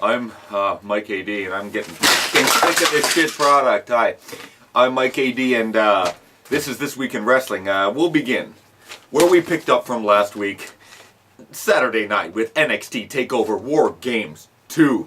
I'm Mike AD, and I'm getting sick of this shit product. Hi, I'm Mike AD, and this is This Week in Wrestling. We'll begin where we picked up from last week, Saturday night, with NXT Takeover Wargames 2.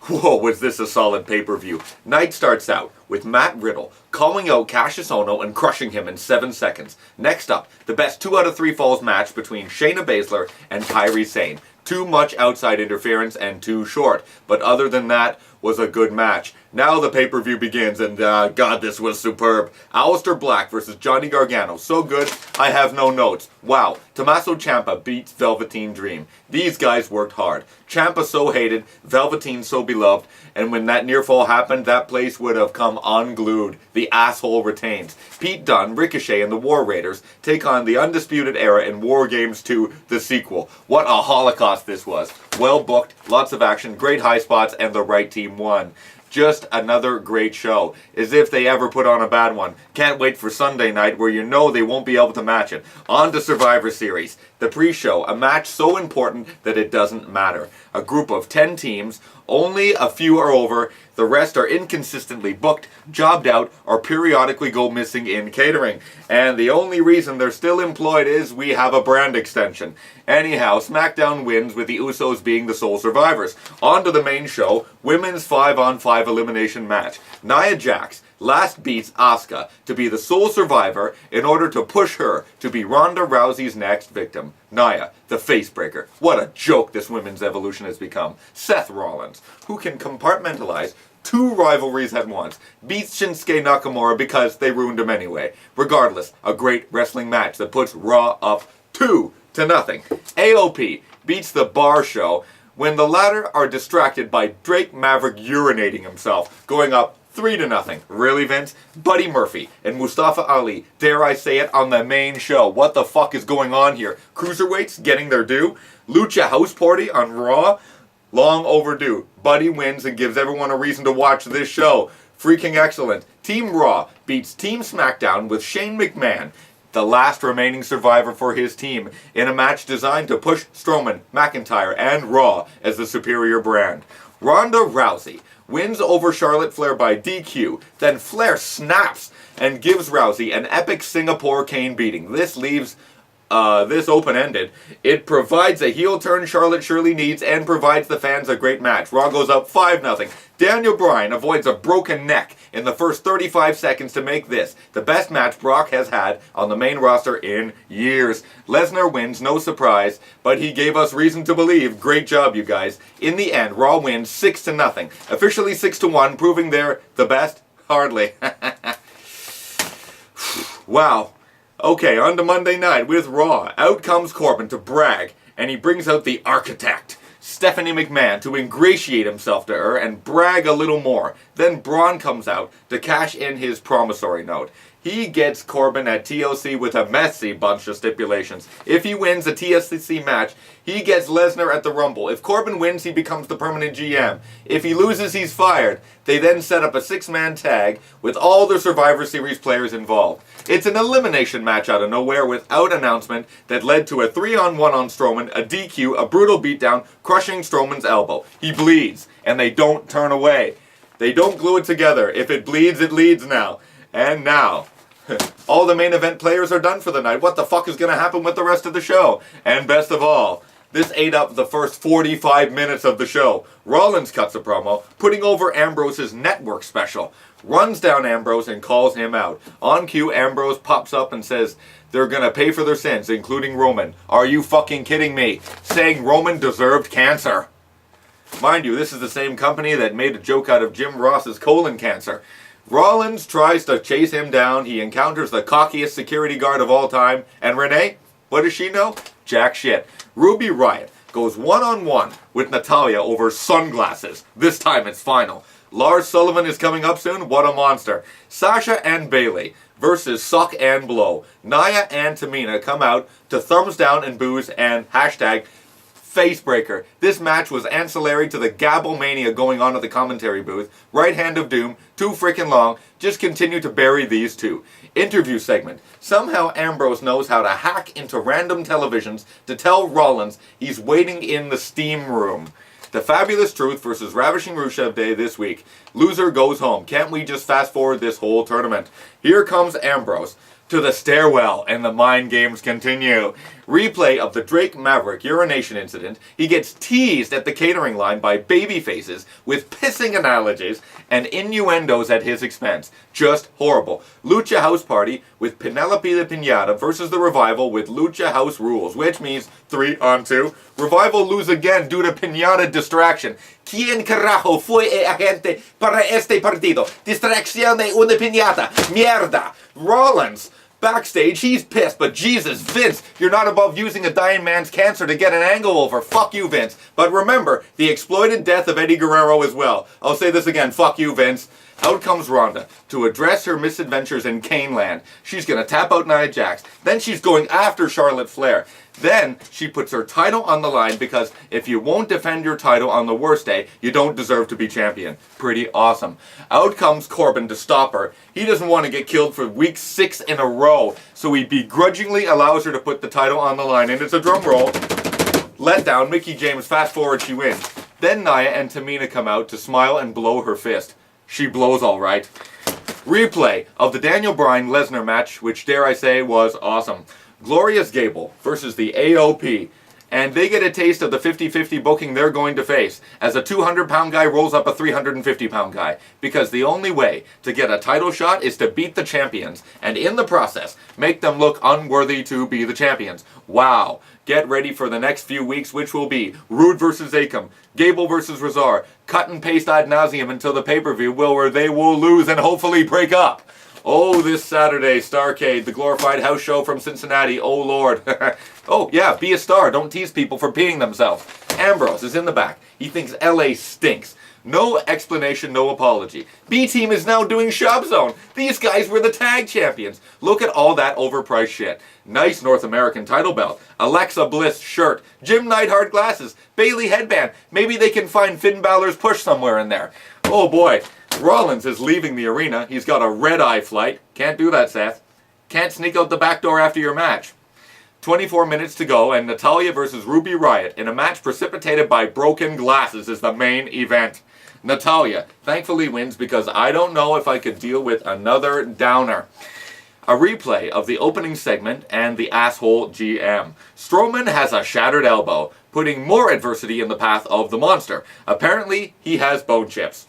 Whoa, was this a solid pay-per-view. Night starts out with Matt Riddle calling out Cassius Ohno and crushing him in 7 seconds. Next up, the best 2 out of 3 falls match between Shayna Baszler and Kairi Sane. Too much outside interference and too short, but other than that, was a good match. Now the pay-per-view begins, and God, this was superb. Aleister Black versus Johnny Gargano. So good, I have no notes. Wow, Tommaso Ciampa beats Velveteen Dream. These guys worked hard. Ciampa so hated, Velveteen so beloved, and when that near fall happened, that place would have come unglued. The asshole retains. Pete Dunne, Ricochet, and the War Raiders take on the Undisputed Era in War Games 2, the sequel. What a holocaust this was. Well booked, lots of action, great high spots, and the right team won. Just another great show, as if they ever put on a bad one. Can't wait for Sunday night, where you know they won't be able to match it. On to Survivor Series. The pre-show, a match so important that it doesn't matter. A group of 10 teams, only a few are over, the rest are inconsistently booked, jobbed out, or periodically go missing in catering. And the only reason they're still employed is we have a brand extension. Anyhow, Smackdown wins, with the Usos being the sole survivors. On to the main show, women's 5-on-5 elimination match. Nia Jax last beats Asuka to be the sole survivor in order to push her to be Ronda Rousey's next victim. Nia, the face breaker. What a joke this women's evolution has become. Seth Rollins, who can compartmentalize 2 rivalries at once, beats Shinsuke Nakamura because they ruined him anyway. Regardless, a great wrestling match that puts Raw up 2-0. AOP beats the Bar Show when the latter are distracted by Drake Maverick urinating himself, going up 3-0. Really, Vince? Buddy Murphy and Mustafa Ali, dare I say it, on the main show. What the fuck is going on here? Cruiserweights getting their due? Lucha House Party on Raw? Long overdue. Buddy wins and gives everyone a reason to watch this show. Freaking excellent. Team Raw beats Team Smackdown with Shane McMahon, the last remaining survivor for his team, in a match designed to push Strowman, McIntyre, and Raw as the superior brand. Ronda Rousey wins over Charlotte Flair by DQ, then Flair snaps and gives Rousey an epic Singapore cane beating. This leaves this open-ended. It provides a heel turn Charlotte surely needs and provides the fans a great match. Raw goes up 5-0. Daniel Bryan avoids a broken neck in the first 35 seconds to make this the best match Brock has had on the main roster in years. Lesnar wins, no surprise, but he gave us reason to believe. Great job, you guys. In the end, Raw wins 6-0. Officially 6-1, proving they're the best? Hardly. Wow. Okay, on to Monday night with Raw. Out comes Corbin to brag, and he brings out the architect, Stephanie McMahon, to ingratiate himself to her and brag a little more. Then Braun comes out to cash in his promissory note. He gets Corbin at TLC with a messy bunch of stipulations. If he wins a TLC match, he gets Lesnar at the Rumble. If Corbin wins, he becomes the permanent GM. If he loses, he's fired. They then set up a 6-man tag with all the Survivor Series players involved. It's an elimination match out of nowhere without announcement that led to a 3-on-1 on Strowman, a DQ, a brutal beatdown, crushing Strowman's elbow. He bleeds, and they don't turn away. They don't glue it together. If it bleeds, it leads now. And now, all the main event players are done for the night. What the fuck is going to happen with the rest of the show? And best of all, this ate up the first 45 minutes of the show. Rollins cuts a promo, putting over Ambrose's network special. Runs down Ambrose and calls him out. On cue, Ambrose pops up and says they're going to pay for their sins, including Roman. Are you fucking kidding me? Saying Roman deserved cancer. Mind you, this is the same company that made a joke out of Jim Ross's colon cancer. Rollins tries to chase him down. He encounters the cockiest security guard of all time. And Renee, what does she know? Jack shit. Ruby Riott goes one-on-one with Natalya over sunglasses. This time it's final. Lars Sullivan is coming up soon. What a monster. Sasha and Bayley versus Suck and Blow. Nia and Tamina come out to thumbs down and boos and hashtag Facebreaker. This match was ancillary to the Gabble-mania going on at the commentary booth. Right hand of doom, too freaking long. Just continue to bury these two. Interview segment. Somehow Ambrose knows how to hack into random televisions to tell Rollins he's waiting in the steam room. The Fabulous Truth versus Ravishing Rusev Day this week. Loser goes home. Can't we just fast forward this whole tournament? Here comes Ambrose to the stairwell, and the mind games continue. Replay of the Drake Maverick urination incident. He gets teased at the catering line by baby faces with pissing analogies and innuendos at his expense. Just horrible. Lucha House Party with Penelope the Pinata versus the Revival with Lucha House Rules, which means 3-on-2. Revival lose again due to Pinata distraction. ¿Quién carajo fue el agente para este partido? Distracción de una piñata. Mierda. Rollins. Backstage, he's pissed, but Jesus, Vince, you're not above using a dying man's cancer to get an angle over. Fuck you, Vince. But remember, the exploited death of Eddie Guerrero as well. I'll say this again, fuck you, Vince. Out comes Ronda to address her misadventures in Caneland. She's going to tap out Nia Jax. Then she's going after Charlotte Flair. Then she puts her title on the line because if you won't defend your title on the worst day, you don't deserve to be champion. Pretty awesome. Out comes Corbin to stop her. He doesn't want to get killed for week 6 in a row, so he begrudgingly allows her to put the title on the line. And it's a drum roll. Letdown, Mickie James, fast forward, she wins. Then Nia and Tamina come out to smile and blow her fist. She blows all right. Replay of the Daniel Bryan-Lesnar match, which dare I say was awesome. Glorious Gable versus the AOP. And they get a taste of the 50-50 booking they're going to face as a 200-pound guy rolls up a 350-pound guy. Because the only way to get a title shot is to beat the champions. And in the process, make them look unworthy to be the champions. Wow. Get ready for the next few weeks, which will be Rude versus Akam, Gable versus Razor, cut and paste ad nauseum until the pay-per-view where they will lose and hopefully break up. Oh, this Saturday, Starrcade, the glorified house show from Cincinnati. Oh, Lord. Oh, yeah, be a star. Don't tease people for peeing themselves. Ambrose is in the back. He thinks LA stinks. No explanation, no apology. B-Team is now doing Shop Zone. These guys were the tag champions. Look at all that overpriced shit. Nice North American title belt. Alexa Bliss shirt. Jim Neidhart glasses. Bayley headband. Maybe they can find Finn Balor's push somewhere in there. Oh boy. Rollins is leaving the arena. He's got a red-eye flight. Can't do that, Seth. Can't sneak out the back door after your match. 24 minutes to go, and Natalya versus Ruby Riott in a match precipitated by broken glasses is the main event. Natalya thankfully wins because I don't know if I could deal with another downer. A replay of the opening segment and the asshole GM. Strowman has a shattered elbow, putting more adversity in the path of the monster. Apparently, he has bone chips.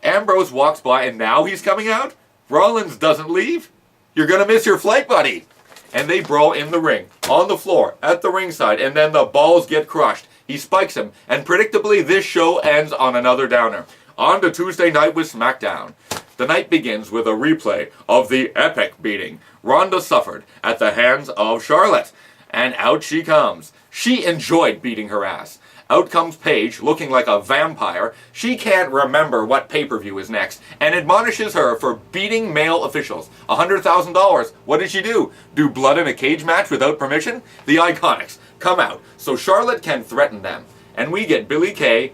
Ambrose walks by and now he's coming out? Rollins doesn't leave? You're gonna miss your flight, buddy. And they brawl in the ring, on the floor, at the ringside, and then the balls get crushed. He spikes him, and predictably this show ends on another downer. On to Tuesday night with Smackdown. The night begins with a replay of the epic beating Ronda suffered at the hands of Charlotte. And out she comes. She enjoyed beating her ass. Out comes Paige, looking like a vampire. She can't remember what pay-per-view is next, and admonishes her for beating male officials. $100,000. What did she do? Do blood in a cage match without permission? The Iconics come out, so Charlotte can threaten them. And we get Billie Kay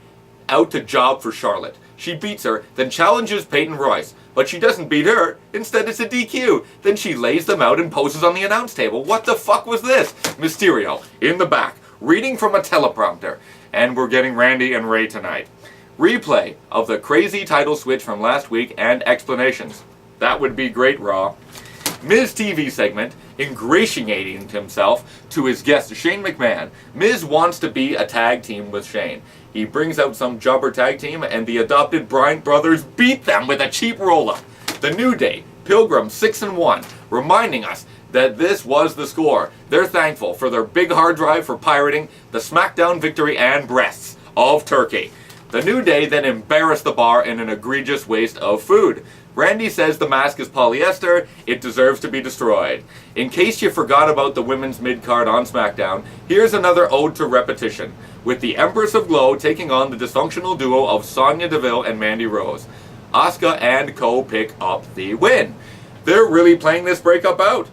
out to job for Charlotte. She beats her, then challenges Peyton Royce. But she doesn't beat her. Instead, it's a DQ. Then she lays them out and poses on the announce table. What the fuck was this? Mysterio, in the back, reading from a teleprompter. And we're getting Randy and Ray tonight. Replay of the crazy title switch from last week and explanations. That would be great, Raw. Miz TV segment, ingratiating himself to his guest Shane McMahon. Miz wants to be a tag team with Shane. He brings out some jobber tag team and the adopted Bryant brothers beat them with a cheap roll-up. The New Day, Pilgrim 6-1, reminding us that this was the score. They're thankful for their big hard drive for pirating the Smackdown victory and breasts of turkey. The New Day then embarrassed the bar in an egregious waste of food. Randy says the mask is polyester, it deserves to be destroyed. In case you forgot about the women's mid-card on SmackDown, here's another ode to repetition, with the Empress of Glow taking on the dysfunctional duo of Sonya Deville and Mandy Rose. Asuka and Co. pick up the win. They're really playing this breakup out.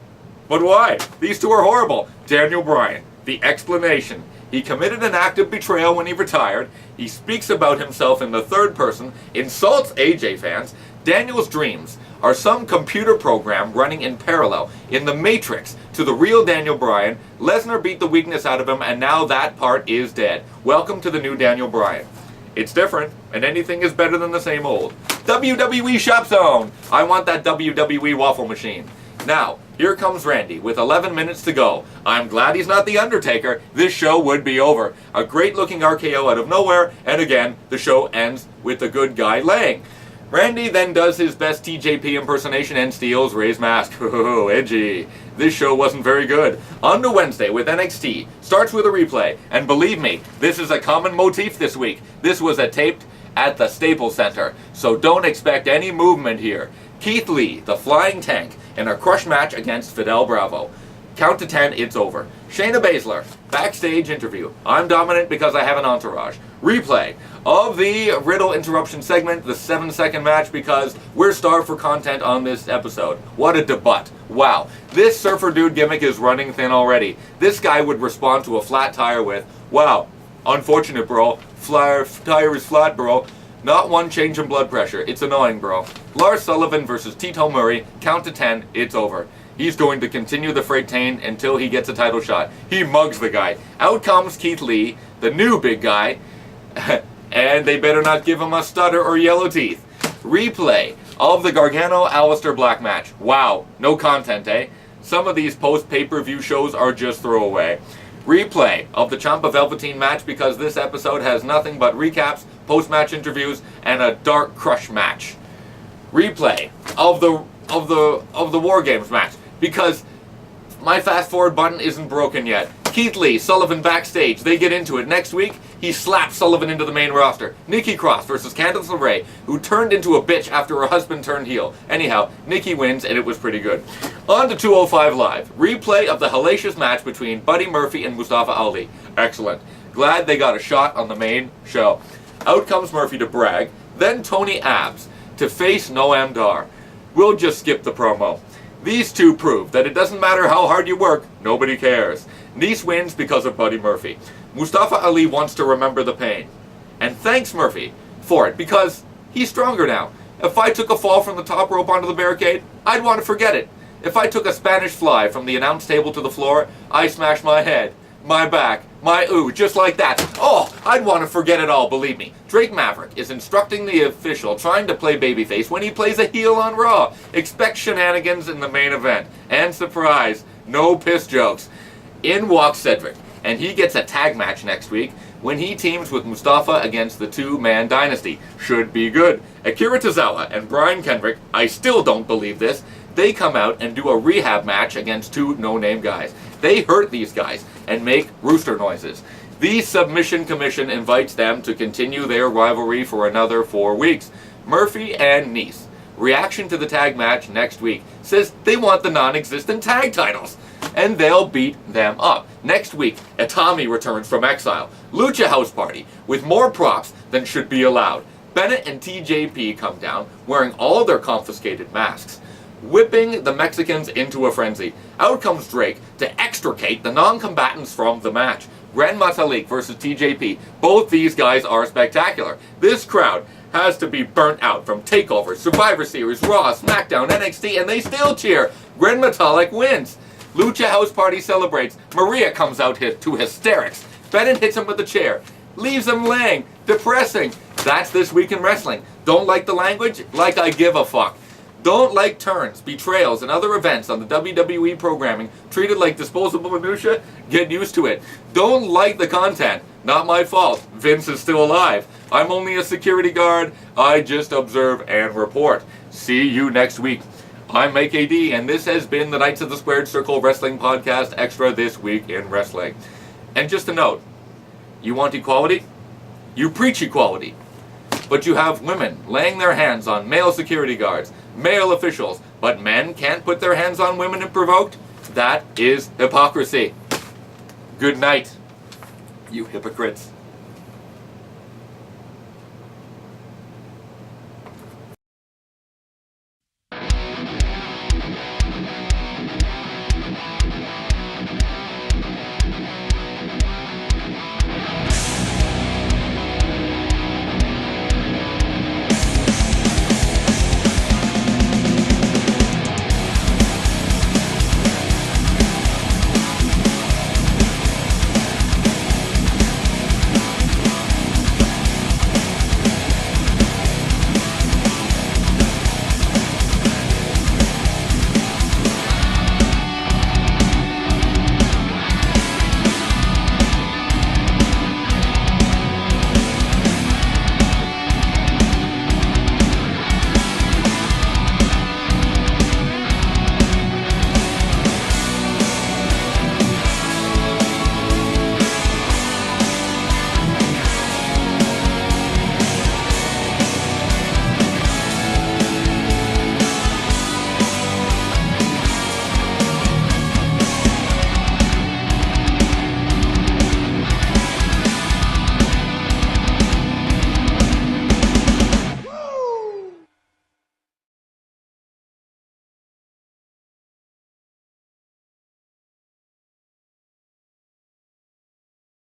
But why? These two are horrible. Daniel Bryan, the explanation. He committed an act of betrayal when he retired. He speaks about himself in the third person, insults AJ fans. Daniel's dreams are some computer program running in parallel in the Matrix to the real Daniel Bryan. Lesnar beat the weakness out of him, and now that part is dead. Welcome to the new Daniel Bryan. It's different, and anything is better than the same old. WWE Shop Zone! I want that WWE waffle machine. Now, here comes Randy with 11 minutes to go. I'm glad he's not The Undertaker. This show would be over. A great looking RKO out of nowhere, and again, the show ends with the good guy laying. Randy then does his best TJP impersonation and steals Ray's mask. Oh, edgy. This show wasn't very good. On to Wednesday with NXT. Starts with a replay. And believe me, this is a common motif this week. This was taped at the Staples Center, so don't expect any movement here. Keith Lee, the Flying Tank, in a crush match against Fidel Bravo. Count to 10, it's over. Shayna Baszler, backstage interview. I'm dominant because I have an entourage. Replay of the Riddle interruption segment, the 7-second match, because we're starved for content on this episode. What a debut. Wow. This surfer dude gimmick is running thin already. This guy would respond to a flat tire with, wow, unfortunate bro, tire is flat bro. Not one change in blood pressure. It's annoying, bro. Lars Sullivan versus Tito Murray. Count to 10. It's over. He's going to continue the freight train until he gets a title shot. He mugs the guy. Out comes Keith Lee, the new big guy, and they better not give him a stutter or yellow teeth. Replay of the Gargano-Aleister Black match. Wow. No content, eh? Some of these post-pay-per-view shows are just throwaway. Replay of the Ciampa Velveteen match because this episode has nothing but recaps, post-match interviews, and a dark crush match. Replay of the War Games match because my fast forward button isn't broken yet. Keith Lee, Sullivan backstage. They get into it. Next week, he slaps Sullivan into the main roster. Nikki Cross versus Candice LeRae, who turned into a bitch after her husband turned heel. Anyhow, Nikki wins, and it was pretty good. On to 205 Live. Replay of the hellacious match between Buddy Murphy and Mustafa Ali. Excellent. Glad they got a shot on the main show. Out comes Murphy to brag. Then Tony Abs to face Noam Dar. We'll just skip the promo. These two prove that it doesn't matter how hard you work, nobody cares. Nice wins because of Buddy Murphy. Mustafa Ali wants to remember the pain. And thanks Murphy for it, because he's stronger now. If I took a fall from the top rope onto the barricade, I'd want to forget it. If I took a Spanish fly from the announce table to the floor, I'd smash my head, my back, my ooh, just like that. Oh, I'd want to forget it all, believe me. Drake Maverick is instructing the official trying to play babyface when he plays a heel on Raw. Expect shenanigans in the main event. And surprise, no piss jokes. In walks Cedric, and he gets a tag match next week when he teams with Mustafa against the two-man dynasty. Should be good. Akira Tozawa and Brian Kendrick, I still don't believe this, they come out and do a rehab match against two no-name guys. They hurt these guys and make rooster noises. The Submission Commission invites them to continue their rivalry for another 4 weeks. Murphy and Nice. Reaction to the tag match next week says they want the non-existent tag titles. And they'll beat them up. Next week, Itami returns from exile. Lucha House Party with more props than should be allowed. Bennett and TJP come down wearing all their confiscated masks, whipping the Mexicans into a frenzy. Out comes Drake to extricate the non-combatants from the match. Grand Metalik versus TJP. Both these guys are spectacular. This crowd has to be burnt out from Takeover, Survivor Series, Raw, Smackdown, NXT, and they still cheer. Grand Metalik wins. Lucha House Party celebrates. Maria comes out to hysterics. Bennett hits him with a chair. Leaves him laying. Depressing. That's This Week in Wrestling. Don't like the language? Like I give a fuck. Don't like turns, betrayals, and other events on the WWE programming treated like disposable minutia? Get used to it. Don't like the content. Not my fault. Vince is still alive. I'm only a security guard. I just observe and report. See you next week. I'm Mike AD, and this has been the Knights of the Squared Circle Wrestling Podcast Extra This Week in Wrestling. And just a note, you want equality? You preach equality. But you have women laying their hands on male security guards, male officials, but men can't put their hands on women if provoked? That is hypocrisy. Good night, you hypocrites.